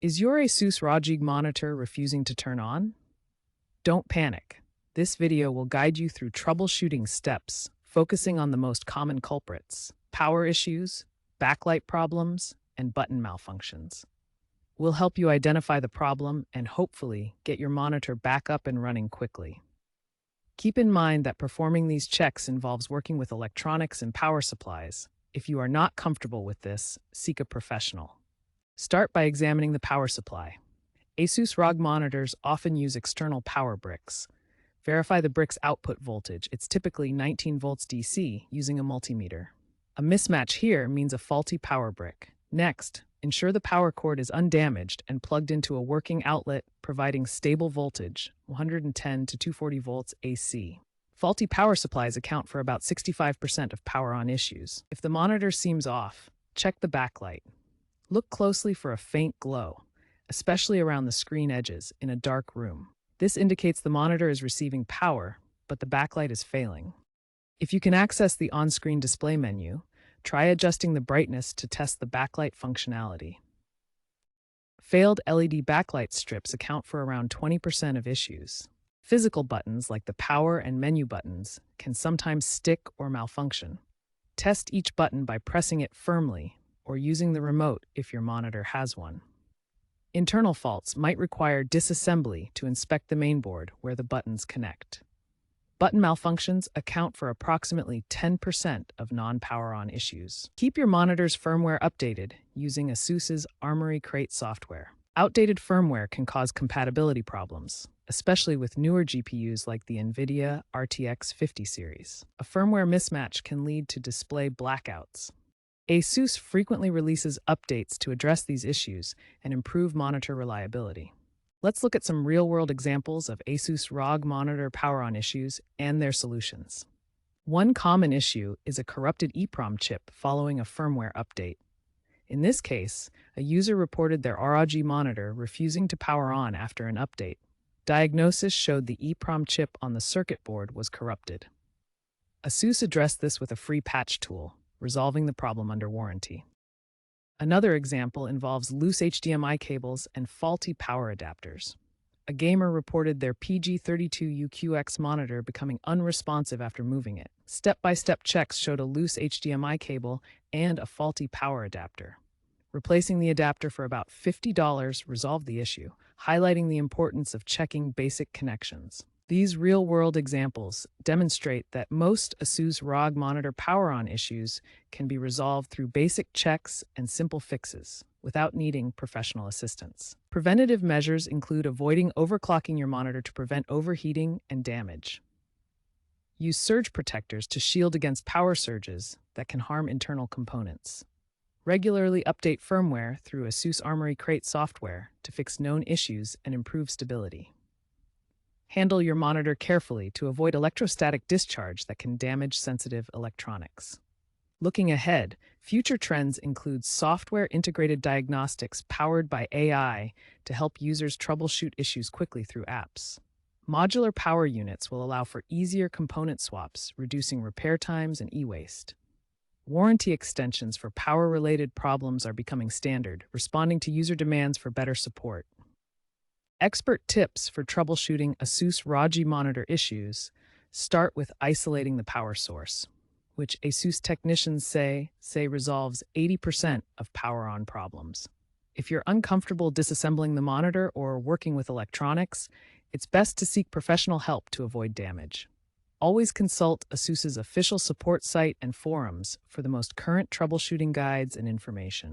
Is your ASUS ROG monitor refusing to turn on? Don't panic. This video will guide you through troubleshooting steps, focusing on the most common culprits: power issues, backlight problems, and button malfunctions. We'll help you identify the problem and hopefully get your monitor back up and running quickly. Keep in mind that performing these checks involves working with electronics and power supplies. If you are not comfortable with this, seek a professional. Start by examining the power supply. ASUS ROG monitors often use external power bricks. Verify the brick's output voltage. It's typically 19 volts DC using a multimeter. A mismatch here means a faulty power brick. Next, ensure the power cord is undamaged and plugged into a working outlet providing stable voltage, 110 to 240 volts AC. Faulty power supplies account for about 65% of power on issues. If the monitor seems off, check the backlight. Look closely for a faint glow, especially around the screen edges in a dark room. This indicates the monitor is receiving power, but the backlight is failing. If you can access the on-screen display menu, try adjusting the brightness to test the backlight functionality. Failed LED backlight strips account for around 20% of issues. Physical buttons like the power and menu buttons can sometimes stick or malfunction. Test each button by pressing it firmly or using the remote if your monitor has one. Internal faults might require disassembly to inspect the mainboard where the buttons connect. Button malfunctions account for approximately 10% of non-power on issues. Keep your monitor's firmware updated using ASUS's Armoury Crate software. Outdated firmware can cause compatibility problems, especially with newer GPUs like the NVIDIA RTX 50 series. A firmware mismatch can lead to display blackouts. ASUS frequently releases updates to address these issues and improve monitor reliability. Let's look at some real-world examples of ASUS ROG monitor power-on issues and their solutions. One common issue is a corrupted EEPROM chip following a firmware update. In this case, a user reported their ROG monitor refusing to power on after an update. Diagnosis showed the EEPROM chip on the circuit board was corrupted. ASUS addressed this with a free patch tool, resolving the problem under warranty. Another example involves loose HDMI cables and faulty power adapters. A gamer reported their PG32UQX monitor becoming unresponsive after moving it. Step-by-step checks showed a loose HDMI cable and a faulty power adapter. Replacing the adapter for about $50 resolved the issue, highlighting the importance of checking basic connections. These real-world examples demonstrate that most ASUS ROG monitor power-on issues can be resolved through basic checks and simple fixes, without needing professional assistance. Preventative measures include avoiding overclocking your monitor to prevent overheating and damage. Use surge protectors to shield against power surges that can harm internal components. Regularly update firmware through ASUS Armoury Crate software to fix known issues and improve stability. Handle your monitor carefully to avoid electrostatic discharge that can damage sensitive electronics. Looking ahead, future trends include software-integrated diagnostics powered by AI to help users troubleshoot issues quickly through apps. Modular power units will allow for easier component swaps, reducing repair times and e-waste. Warranty extensions for power-related problems are becoming standard, responding to user demands for better support. Expert tips for troubleshooting ASUS ROG monitor issues start with isolating the power source, which ASUS technicians say resolves 80% of power-on problems. If you're uncomfortable disassembling the monitor or working with electronics, it's best to seek professional help to avoid damage. Always consult ASUS's official support site and forums for the most current troubleshooting guides and information.